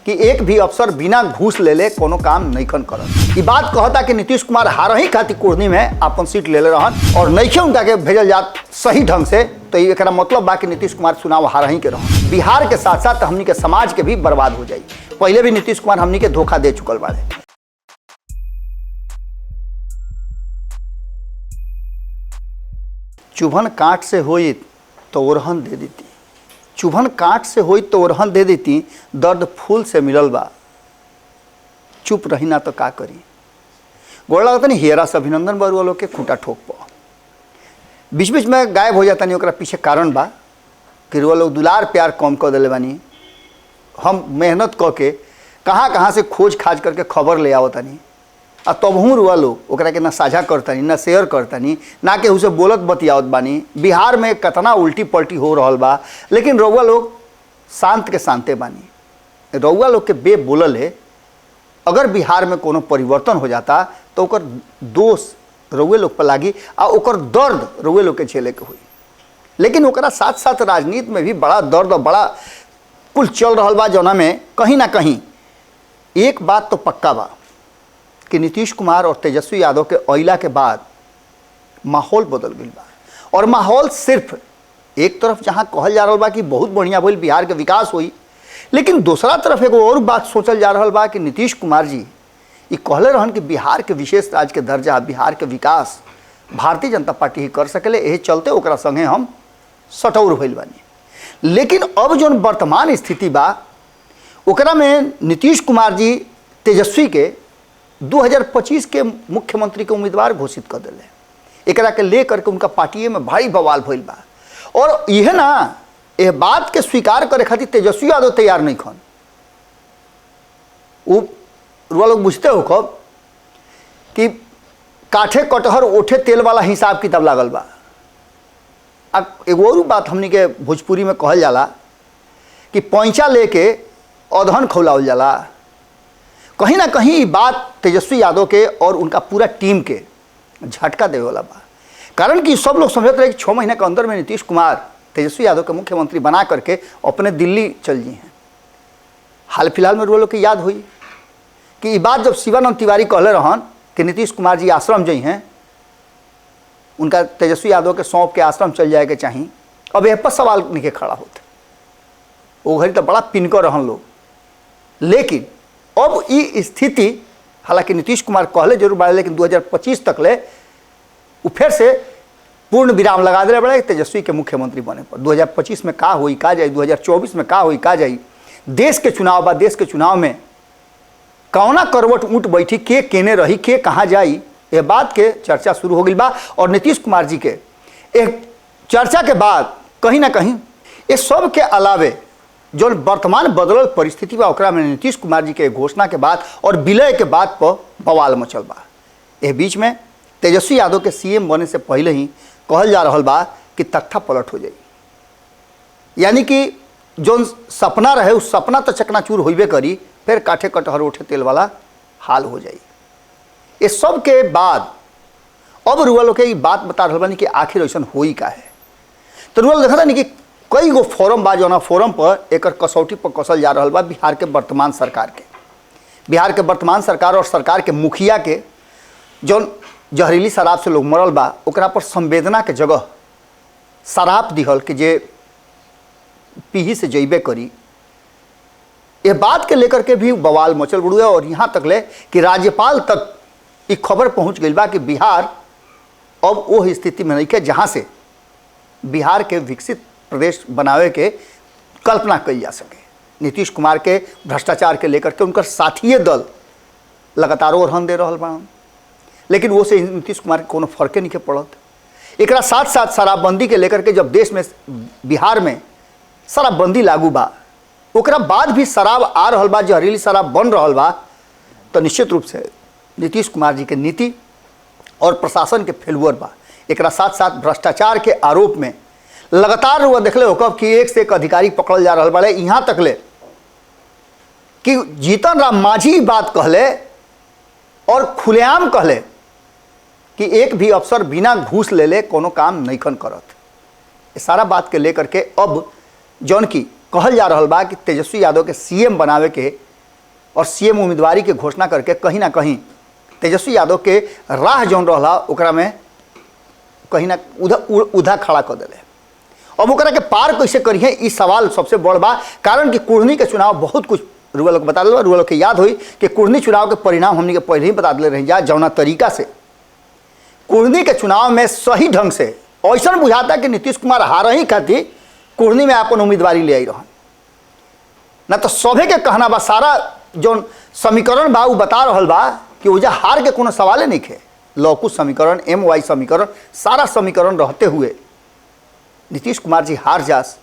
कि एक भी अफसर बिना घूस ले ले कोनो काम नईखन करत। ई बात कहता कि नीतीश कुमार हारही खातिर कुर्नी में अपन सीट ले रहन और नईखे उनका के भेजल जात सही ढंग से, तो एकरा मतलब बा कि नीतीश कुमार चुनाव हारही के रहन। बिहार के साथ साथ हमनी के समाज के भी बर्बाद हो जाई। पहले भी नीतीश कुमार हमनी के धोखा दे चुकल बाड़े। चुभन काट से होई तो ओरहन दे देती, चुभन काट से होई तो ओरहन दे देती, दर्द फूल से मिलल बा चुप रही ना तो का करी। गोड़ लगता नहीं हेरा से अभिनंदन बरुआ लोग के खूंटा ठोक पा बीच बीच में गायब हो जाता नहीं। ओकरा पीछे कारण बा कि रुआ लोग दुलार प्यार कम कर दिले बानी। हम मेहनत क के कहाँ कहाँ से खोज खाज करके खबर ले आवता नहीं, आ तबहू रुआ लोग ओकरा के ना साझा करतानी ना शेयर करतानी ना के उसे बोलत बतियावत बानी। बिहार में कितना उल्टी पलटी हो रहल बा, लेकिन रउआ लोग शांत के शांते बानी। रउआ लोग के बे बोलल है अगर बिहार में कोनो परिवर्तन हो जाता तो ओकर दोष रउए लोग पर लागी आ ओकर दर्द रउए लोग के झेले के हुई। लेकिन ओकरा साथ साथ राजनीति में भी बड़ा दर्द और बड़ा कुल चल रहा बा, जौना में कहीं ना कहीं एक बात तो पक्का बा कि नीतीश कुमार और तेजस्वी यादव के अइला के बाद माहौल बदल गई बा। और माहौल सिर्फ एक तरफ जहां कहल जा रहा बा कि बहुत बढ़िया भइल, बिहार के विकास हुई, लेकिन दूसरा तरफ एगो और बात सोचल जा रहा बा कि नीतीश कुमार जी ये कहले रहन कि बिहार के विशेष राज्य के दर्जा, बिहार के विकास भारतीय जनता पार्टी ही कर सकेले। यही चलते ओकरा संगे हम सटौर भइल बानी। लेकिन अब जो वर्तमान स्थिति बा ओकरा में नीतीश कुमार जी तेजस्वी के 2025 के मुख्यमंत्री के उम्मीदवार घोषित कर दिले। एकरा के लेकर के उनका पार्टी में भारी बवाल भइल बा। और यह ना यह बात के स्वीकार करे खातिर तेजस्वी यादव तैयार नहीं खन। रुआ लोग बुझते हो कब कि काठे कटहर ओठे तेल वाला हिसाब किताब लागल बा। अब एगो और बात हमनी के भोजपुरी में कहल जाला कि पैंचा लेके अधन खौलावल जाला। कहीं ना कहीं बात तेजस्वी यादव के और उनका पूरा टीम के झटका देवे वाला बा। कारण कि सब लोग समझते रहे कि 6 महीने के अंदर में नीतीश कुमार तेजस्वी यादव के मुख्यमंत्री बना करके अपने दिल्ली चल जी हैं। हाल फिलहाल में वो लोग की याद हुई कि ये बात जब शिवानंद तिवारी कहले रहन कि नीतीश कुमार जी आश्रम जई हैं, उनका तेजस्वी यादव के सौंप के आश्रम चल जाए के चाहिए। अब यह पर सवाल नहीं खड़ा होते, वो घड़ी तो बड़ा पिनकर रहन लोग। लेकिन अब ये स्थिति, हालांकि नीतीश कुमार कहले जरूर बाड़े, लेकिन 2025 तक ले वो फिर से पूर्ण विराम लगा दिले बड़े तेजस्वी के मुख्यमंत्री बने पर। 2025 में का हुई का जाई, 2024 में का हुई का जाई। देश के चुनाव बा, देश के चुनाव में कौना करवट ऊँट बैठी, के केने रही, के कहाँ जाई, यह बात के चर्चा शुरू हो गई बा। और नीतीश कुमार जी के एक चर्चा के बाद कहीं ना कहीं ये सब के अलावे जो वर्तमान बदलल परिस्थिति बा ओकरा में नीतीश कुमार जी के घोषणा के बाद और विलय के बाद पर बवाल मचल बा। एह बीच में तेजस्वी यादव के सीएम बने से पहले ही कहल जा रहा बा कि तख्ता पलट हो जाई। यानी कि जो सपना रहे उस सपना तो चकनाचूर होइबे करी, फिर काठे कटहर ओठे तेल वाला हाल हो जाई। ये सब के बाद अब रुआ लोग के बात बता रहा बानी कि आखिर ऐसा होई का है। तो रुआ देखा नहीं कि कई गो फोरम बा, जो फोरम पर एक कसौटी पर कसल जा रहा बा बिहार के वर्तमान सरकार के। बिहार के वर्तमान सरकार और सरकार के मुखिया के जो जहरीली शराब से लोग मरल बा ओकरा पर संवेदना के जगह शराब दिहल कि जे पीही से जइबे करी। ये बात के लेकर के भी बवाल मचल बुड़ुए और यहाँ तक ले कि राज्यपाल तक ये खबर पहुँच गई बा कि बिहार अब वो स्थिति में नहीं के जहाँ से बिहार के विकसित प्रदेश बनावे के कल्पना कई जा सके। नीतीश कुमार के भ्रष्टाचार के लेकर के उनका साथीय दल लगातार ओरहन दे रहा बा, लेकिन वो से नीतीश कुमार के कोनो फर्के नहीं पड़त। एक साथ साथ शराबबंदी के लेकर के जब देश में बिहार में शराबबंदी लागू बा, ओकरा बाद भी शराब आ रहा बा, जहरीली शराब बन रहा बा, तो निश्चित रूप से नीतीश कुमार जी के नीति और प्रशासन के फेलुअर बा। एक साथ साथ भ्रष्टाचार के आरोप में लगातार वो देखले हो कब कि एक से एक अधिकारी पकड़ल जा रहा बड़े। यहाँ तक ले कि जीतन राम मांझी बात कहले और खुलेआम कहले कि एक भी अफसर बिना घूस ले ले कोनो काम नईखन करत। ये सारा बात के लेकर के अब जौन की कहल जा रहा बा कि तेजस्वी यादव के सीएम बनावे के और सीएम उम्मीदवारी के घोषणा करके कहीं ना कहीं तेजस्वी यादव के राह जौन रहा ओकरा में कहीं ना उधा खड़ा कर दिले। अब ओकरा के पार कैसे करिए इस सवाल सबसे बड़ बा, कारण कि कुढ़नी के चुनाव बहुत कुछ रुआ लोग बता दिल। रुआ लोग के याद हुई कि कुढ़नी चुनाव के परिणाम हमने के पहले ही बता दिले रही जा, जौना तरीका से कुढ़नी के चुनाव में सही ढंग से ऐसा बुझाता कि नीतीश कुमार हार ही खातिर कुढ़नी में अपन उम्मीदवारी ले आई रहन। ना तो सभे के कहना बा, सारा जो समीकरण बा बता रहा बा कि वजह हार के कोनो सवाल नहीं है। लौकुश समीकरण, MY समीकरण, सारा समीकरण रहते हुए नीतीश कुमार जी हार जास,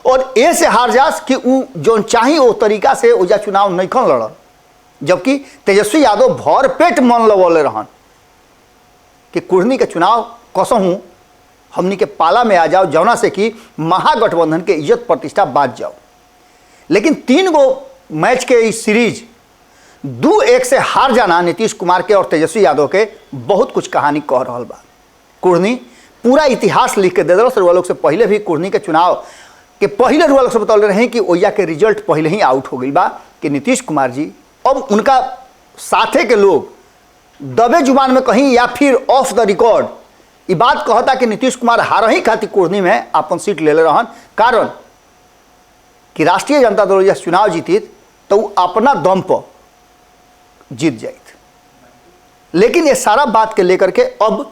और ऐसे हार जास कि वो जो चाही वो तरीका से वजह चुनाव नहीं खन लड़न, जबकि तेजस्वी यादव भर पेट मन लगौले रहन कि कुढ़नी के चुनाव कसहूँ हमनी के पाला में आ जाओ, जौना से कि महागठबंधन के इज्जत प्रतिष्ठा बात जाओ। लेकिन 3 गो मैच के इस सीरीज 2-1 से हार जाना नीतीश कुमार के और तेजस्वी यादव के बहुत कुछ कहानी कह रहा बा। कुढ़नी पूरा इतिहास लिख के दे दिल। रुआ लोग से पहले भी कुढ़नी के चुनाव के पहले रुआ लोग से बतौले रहे कि ओया के रिजल्ट पहले ही आउट हो गई बा कि नीतीश कुमार जी अब उनका साथे के लोग दबे जुबान में कहीं या फिर ऑफ द रिकॉर्ड ये बात कहता कि नीतीश कुमार हार ही खातिर कुढ़नी में अपन सीट ले रहन, कारण कि राष्ट्रीय जनता दल यह चुनाव जीतित तो अपना दम पर जीत जाइत। लेकिन ये सारा बात के लेकर के अब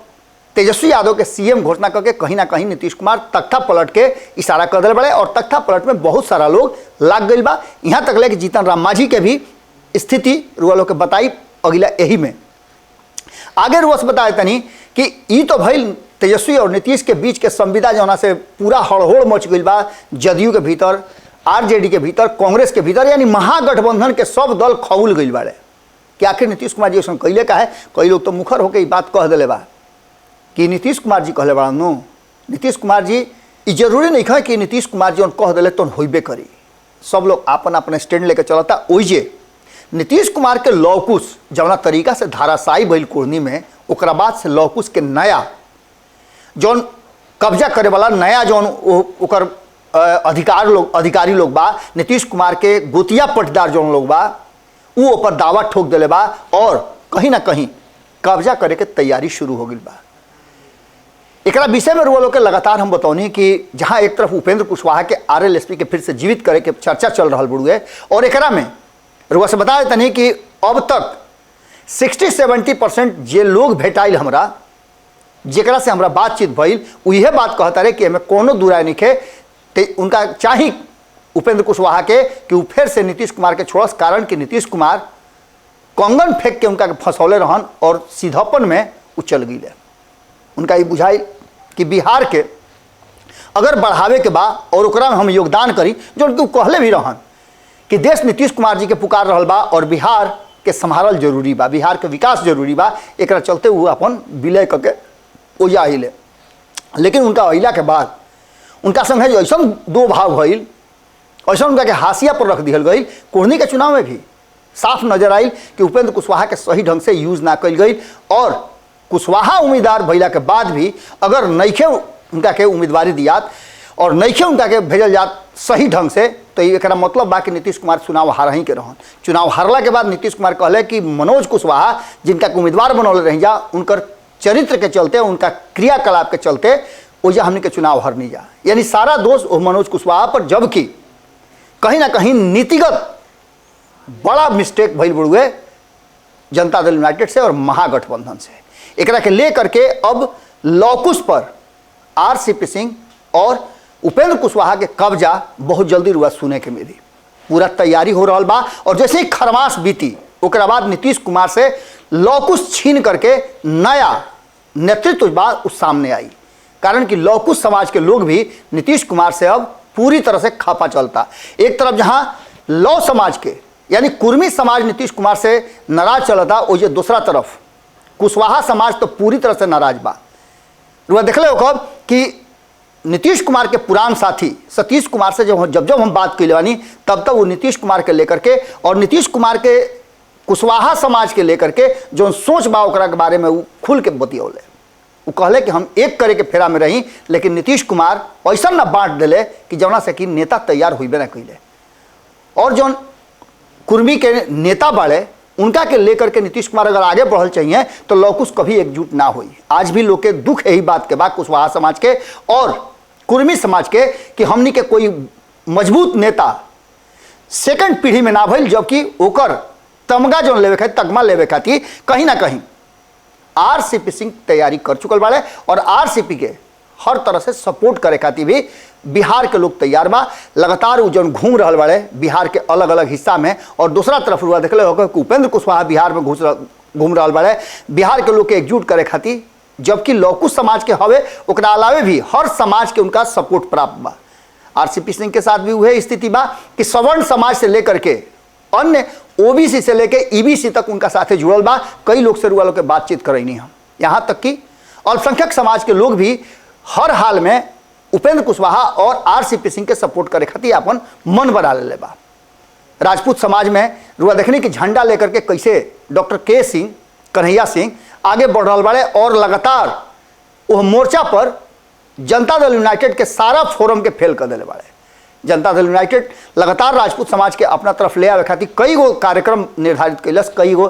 तेजस्वी यादव के सीएम घोषणा करके कहीं ना कहीं नीतीश कुमार तख्ता पलट के इशारा कर दिल बड़े, और तख्ता पलट में बहुत सारा लोग लाग गई बा। यहाँ तक ले कि जीतन राम मांझी के भी स्थिति रुआ लोग के बताई अगला यही में आगे रुआ से बताए तनी कि ई तो भाई तेजस्वी और नीतीश के बीच के संविदा जौना से पूरा हड़होड़ मच गई बा, जदयू के भीतर, RJD के भीतर, कांग्रेस के भीतर, यानी महागठबंधन के सब दल खौल गई बाड़े कि आखिर नीतीश कुमार जी ऐसा कैले का है। कई लोग तो मुखर होकर बात कह दिले बा कि नीतीश कुमार जी कहले बड़ा नो, नीतीश कुमार जी ये जरूरी नहीं है कि नीतीश कुमार जी कह दिले तो होबे करी। सब लोग अपन अपने स्टैंड लेकर चलता। ओइजे नीतीश कुमार के लौकुश जौना तरीका से धाराशायी भइल कुढ़नी में, ओकरा बाद से लौकुश के नया जौन कब्जा करे वाला नया जौन ओकर अधिकारी लोग बा, नीतीश कुमार के गोतिया पटदार जौन लोग बा, वो ऊपर दावा ठोक दिले बा और कहीं ना कहीं कब्जा करे के तैयारी शुरू हो गई बा। एकरा विषय में रुआ लोग के लगातार हम बतौनी कि जहां एक तरफ उपेंद्र कुशवाहा के RLSP के फिर से जीवित करे के चर्चा चल रहा बुढ़ुए, और एकरा में रुआ से बता देते नहीं कि अब तक 60-70% जे लोग भेटाइल हमरा, जेकरा से हमरा बातचीत भइल, उहे बात कहता रहे कि हमें कोनो दुराय नहीं है, तो उनका चाही उपेंद्र कुशवाहा के कि वो फिर से नीतीश कुमार के छोड़स, कारण कि नीतीश कुमार कंगन फेंक के उनका फंसौले रहन और सीधापन में उछल गई। उनका ये बुझाई कि बिहार के अगर बढ़ावे के बा और ओकरा में हम योगदान करी, जो उनके कहले भी रहन कि देश नीतीश कुमार जी के पुकार रहल बा और बिहार के संभालल जरूरी बा, बिहार के विकास जरूरी बा, एकरा चलते वो अपन विलय करके ओजा अइले। लेकिन उनका अइला के बाद उनका संग जो ऐसा दो भाव भइल, ऐसा उनका के हाशिया पर रख दिहल गई। कुढ़नी के चुनाव में भी साफ नजर आई कि उपेंद्र कुशवाहा के सही ढंग से यूज ना कल गई, और कुशवाहा उम्मीदवार भइला के बाद भी अगर नइखे उनका के उम्मीदवारी दियात और नइखे उनका के भेजल जात सही ढंग से, तो एकरा मतलब बा कि नीतीश कुमार चुनाव हार ही के रहन। चुनाव हारला के बाद नीतीश कुमार कहले कि मनोज कुशवाहा जिनका उम्मीदवार बनौले रही जा, उनकर चरित्र के चलते, उनका क्रियाकलाप के चलते ओजा हमने के चुनाव हार नहीं जा, यानी सारा दोष मनोज कुशवाहा पर, जबकि कहीं ना कहीं नीतिगत बड़ा मिस्टेक भइल बुढ़ुए जनता दल यूनाइटेड से और महागठबंधन से। एकरा के लेकर के अब लौकुश पर RCP सिंह और उपेंद्र कुशवाहा के कब्जा बहुत जल्दी रुआ सुने के मिली। पूरा तैयारी हो रहा बा, और जैसे ही खरमास बीती ओकरा बाद नीतीश कुमार से लौकुश छीन करके नया नेतृत्व बा उस सामने आई, कारण कि लौकुश समाज के लोग भी नीतीश कुमार से अब पूरी तरह से खपा चलता। एक तरफ जहां लौ समाज के यानी कुर्मी समाज नीतीश कुमार से नाराज चलता, ओजे दूसरा तरफ कुशवाहा समाज तो पूरी तरह से नाराज बा। रुआ देखले हो कब कि नीतीश कुमार के पुरान साथी सतीश कुमार से जब हम बात कैले बानी, तब वो नीतीश कुमार के लेकर के और नीतीश कुमार के कुशवाहा समाज के लेकर के जो सोच बा ओकरा के बारे में वो खुल के बतियौले। वो कहले कि हम एक करे के फेरा में रही, लेकिन नीतीश कुमार ऐसा ना बांट दिले कि जौना से कि नेता तैयार हुई ना कैले। और जौन कुर्मी के नेता बड़े उनका के लेकर के नीतीश कुमार अगर आगे बढ़ल चाहिए तो लौकुश कभी एकजुट ना हुई। आज भी लोग के दुख यही बात के बाद कुशवाहा समाज के और कुर्मी समाज के कि हमनी के कोई मजबूत नेता सेकंड पीढ़ी में ना भइल, जबकि ओकर तमगा जो लेवे खातिर तगमा लेवे खातिर कहीं ना कहीं आरसीपी सिंह तैयारी कर चुकल बाड़े और आरसीपी के हर तरह से सपोर्ट करे खातिर भी बिहार के लोग तैयार बा। लगातार उ जौन घूम रहा बाड़े बिहार के अलग अलग हिस्सा में, और दूसरा तरफ रुआ देखले होगा कि उपेंद्र कुशवाहा बिहार में घूम रहा बाड़े बिहार के लोग के एकजुट करे खातिर, जबकि लौकुश समाज के हवे ओकरा अलावे भी हर समाज के उनका सपोर्ट प्राप्त बा। आरसीपी सिंह के साथ भी वह स्थिति बा कि सवर्ण समाज से लेकर के अन्य ओबीसी से लेकर ईबीसी तक उनका साथे जुड़ल बा। कई लोग से रुआ लोग के बातचीत करैनी हम, यहाँ तक कि अल्पसंख्यक समाज के लोग भी हर हाल में उपेंद्र कुशवाहा और आरसीपी सिंह के सपोर्ट करे खातिर अपन मन बना ले बा। राजपूत समाज में रुआ देखने की झंडा लेकर के कैसे डॉक्टर के सिंह कन्हैया सिंह आगे बढ़ रहा बाड़े और लगातार वह मोर्चा पर जनता दल यूनाइटेड के सारा फोरम के फेल कर दिले बाड़े। जनता दल यूनाइटेड लगातार राजपूत समाज के अपना तरफ ले आवे खातिर कई गो कार्यक्रम निर्धारित कैलस, कई गो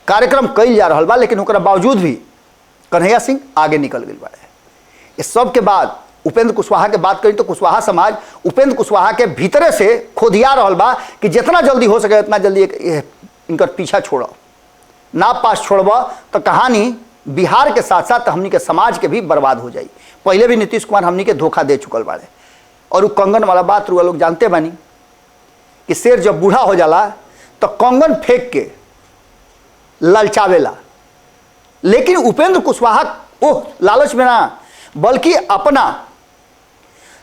कार्यक्रम कैल जा रहा बा, लेकिन ओकरा बावजूद भी कन्हैया सिंह आगे निकल गई बाड़े। इस सब के बाद उपेंद्र कुशवाहा के बात करी तो कुशवाहा समाज उपेंद्र कुशवाहा के भीतरे से खोदिया रहा बा कि जितना जल्दी हो सके उतना जल्दी इनकर पीछा छोड़ो, ना पास छोड़ब तो कहानी बिहार के साथ साथ हमनी के समाज के भी बर्बाद हो जाई। पहले भी नीतीश कुमार हमनी के धोखा दे चुकल बाड़े और वो कंगन वाला बात रुआ लोग जानते बानी कि शेर जब बूढ़ा हो जाला तो कंगन फेंक के ललचावेला, लेकिन उपेंद्र कुशवाहा ओह लालच में ना बल्कि अपना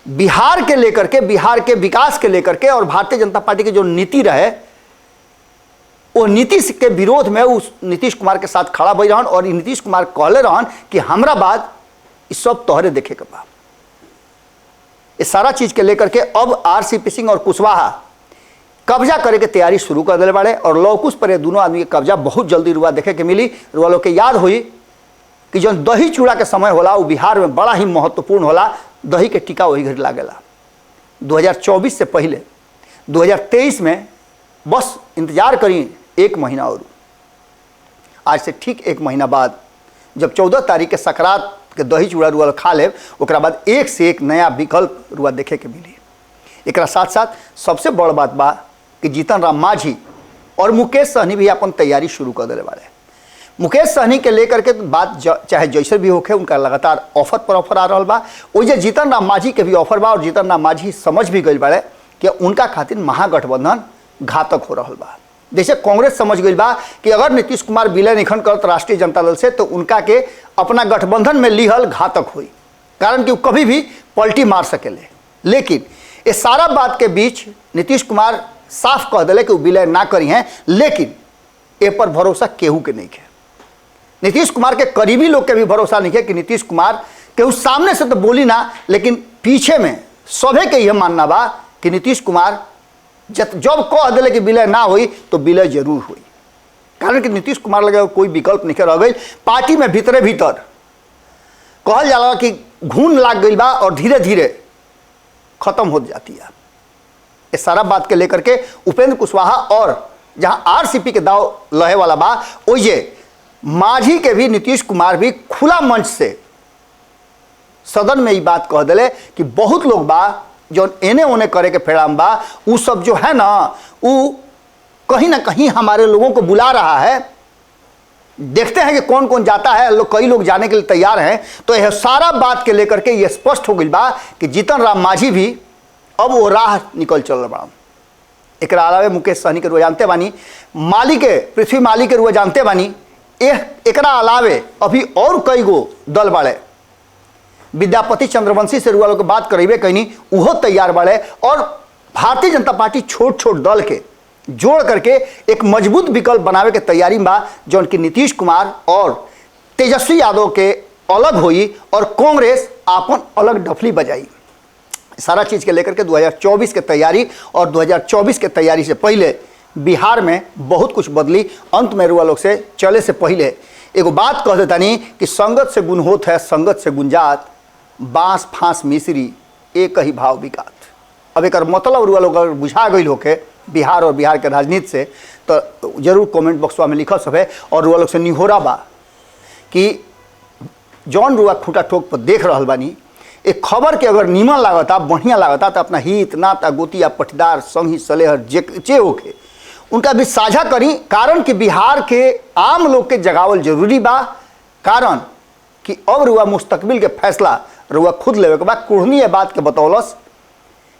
बिहार के लेकर के, बिहार के विकास के लेकर के और भारतीय जनता पार्टी की जो नीति रहे वो नीति के विरोध में उस नीतीश कुमार के साथ खड़ा भई रहन और नीतीश कुमार कहले रहन कि हमरा बाद इस सब तोहरे देखे के बा। इस सारा चीज के लेकर के अब आरसीपी सिंह और कुशवाहा कब्जा करे के तैयारी शुरू कर दिले बाड़े और लौकुश पर दोनों आदमी के कब्जा बहुत जल्दी रुआ देखे के मिली। रुआ लोग के याद हुई कि जो दही चूड़ा के समय होला वो बिहार में बड़ा ही महत्वपूर्ण होला। दही के टीका वही घड़ी लागेला। 2024 से पहले 2023 में बस इंतजार करी एक महीना और। आज से ठीक एक महीना बाद जब 14 तारीख के सकरात के दही चूड़ा रुआ खा ले, ओकरा बाद एक से एक नया विकल्प रुआ देखे के मिली। एक साथ साथ सबसे बड़ बात बा कि जीतन राम मांझी और मुकेश सहनी भी अपन तैयारी शुरू कर दिले बाड़े। मुकेश सहनी के लेकर के बात चाहे जैसे भी होखे उनका लगातार ऑफर पर ऑफर आ रहा बा। वही जीतन राम मांझी के भी ऑफर बा और जीतन राम मांझी समझ भी गई बाड़े कि उनका खातिर महागठबंधन घातक हो रहा बा। जैसे कांग्रेस समझ गई बा कि अगर नीतीश कुमार विलय निखन करत राष्ट्रीय जनता दल से तो उनका के अपना गठबंधन में लिहल घातक हुई, कारण कि वो कभी भी पलटी मार सकेले। लेकिन इस सारा बात के बीच नीतीश कुमार साफ कह दिले कि वो विलय ना करी हैं, लेकिन ए पर भरोसा केहू के नहीं है। नीतीश कुमार के करीबी लोग के भी भरोसा नहीं है कि नीतीश कुमार के उस सामने से तो बोली ना, लेकिन पीछे में सभी के यह मानना बा कि नीतीश कुमार जब कह दिले कि विलय ना हुई तो विलय जरूर हुई, कारण कि नीतीश कुमार लगे कोई विकल्प नहीं रह गई। पार्टी में भीतरे भीतर कहल जाला कि घून लाग गई बा और धीरे धीरे खत्म हो जाती है। इस सारा बात के लेकर के उपेंद्र कुशवाहा और जहां आरसीपी के दाव लहे वाला बा, ओइजे मांझी के भी नीतीश कुमार भी खुला मंच से सदन में ये बात कह दिले कि बहुत लोग बा जो एने ओने करे के फेराम बा, वो सब जो है ना वो कहीं ना कहीं हमारे लोगों को बुला रहा है। देखते हैं कि कौन कौन जाता है, कई लोग जाने के लिए तैयार हैं। तो यह सारा बात के लेकर के ये स्पष्ट हो गई बा कि जीतन राम मांझी भी अब वो राह निकल चल रहा। एक अलावे मुकेश सहनी के रुआ जानते बानी, माली के पृथ्वी माली के रुआ जानते बानी, एकरा अलावे अभी और कई गो दल बाड़े। विद्यापति चंद्रवंशी से रुआ लोग के बात करेबे कहीं उहो तैयार बाड़े और भारतीय जनता पार्टी छोट छोट दल के जोड़ करके एक मजबूत विकल्प बनावे के तैयारी में बा, जो कि नीतीश कुमार और तेजस्वी यादव के अलग हुई और कांग्रेस आपन अलग डफली बजाई। सारा चीज के लेकर के 2024 के तैयारी और 2024 के तैयारी से पहले बिहार में बहुत कुछ बदली। अंत में रुआ लोग से चले से पहले एगो बात कह देता नहीं कि संगत से गुण होत है, संगत से गुंजात, बांस फांस मिश्री एक ही भाव बिकात। अब एक मतलब रुआ लोग बुझा गई होके बिहार और बिहार के राजनीति से, तो जरूर कमेंट बॉक्सवा में लिखो सब है। और रुआ लोग से निहोरा बा कि जौन रुआ खूंटा ठोक पर देख रहा बानी, एक खबर के अगर नीमन लागता, बढ़िया लागता, तो अपना हित नाता गोतिया पटीदार संगी सलेहर जे होके उनका भी साझा करी। कारण कि बिहार के आम लोग के जगावल जरूरी बा, कारण कि अब रुआ मुस्तकबिल के फैसला रुआ खुद लेवे के बाद कुढ़नी ये बात के बतौलस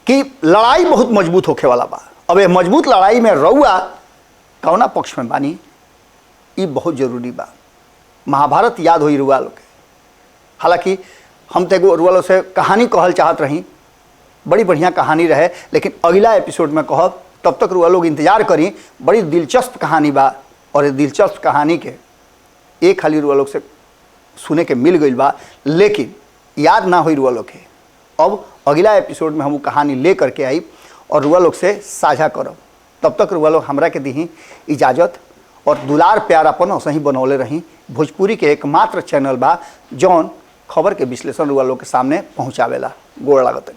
कि लड़ाई बहुत मजबूत होखे वाला बा। अब ये मजबूत लड़ाई में रुआ कौना पक्ष में बानी, ये बहुत जरूरी बा। महाभारत याद हुई रुआ लोग के। हालांकि हम तो एगो रुआ लोग से कहानी कहल चाहत रही, बड़ी बढ़िया कहानी रहे, लेकिन अगला एपिसोड में कहब। तब तक रुआ लोग इंतजार करी, बड़ी दिलचस्प कहानी बा। और इस दिलचस्प कहानी के एक खाली रुआ लोग से सुने के मिल गई बा, लेकिन याद ना हुई रुआ लोग के। अब अगला एपिसोड में हम वो कहानी ले करके आई और रुआ लोग से साझा करब। तब तक रुआ लोग हमरा के दी इजाज़त और दुलार प्यार अपन ऐसे ही बनौले रही। भोजपुरी के एकमात्र चैनल बा जौन खबर के विश्लेषण रुआ लोग के सामने पहुँचावेला। गोड़ लागत।